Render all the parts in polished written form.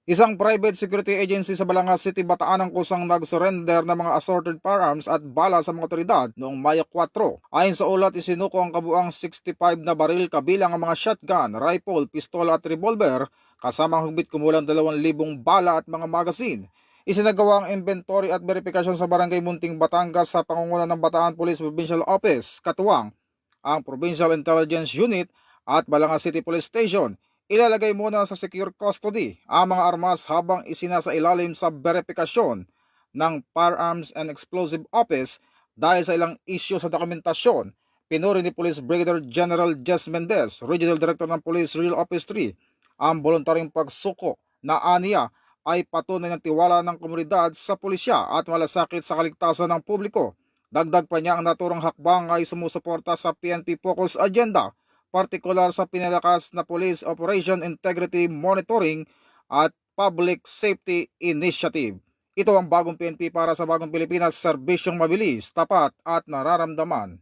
Isang private security agency sa Balangas City, Bataan ang kusang nag-surrender ng mga assorted firearms at bala sa mga otoridad noong Mayo 4. Ayon sa ulat, isinuko ang kabuang 65 na baril kabilang ang mga shotgun, rifle, pistola at revolver kasama ang higit kumulang 2,000 bala at mga magazine. Isinagawa ang inventory at verifikasyon sa Barangay Munting, Batangas sa pangunguna ng Bataan Police Provincial Office, katuwang ang Provincial Intelligence Unit at Balangas City Police Station. Ilalagay muna sa secure custody ang mga armas habang isinasailalim sa verifikasyon ng Firearms and Explosive Office dahil sa ilang isyu sa dokumentasyon. Pinuri ni Police Brigadier General Jess Mendez, Regional Director ng Police Real Office 3, ang voluntaryong pagsuko na aniya ay patunay ng tiwala ng komunidad sa pulisya at malasakit sa kaligtasan ng publiko. Dagdag pa niya ang naturang hakbang ay sumusuporta sa PNP Focus Agenda, partikular sa pinalakas na Police Operation Integrity Monitoring at Public Safety Initiative. Ito ang bagong PNP para sa bagong Pilipinas, serbisyong mabilis, tapat at nararamdaman.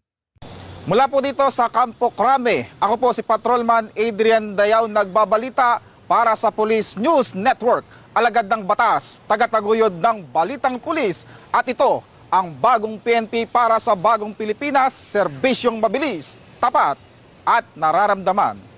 Mula po dito sa Campo Crame, ako po si Patrolman Adrian Dayaw, nagbabalita para sa Police News Network, alagad ng batas, tagataguyod ng balitang pulis, at ito ang bagong PNP para sa bagong Pilipinas, serbisyong mabilis, tapat at nararamdaman.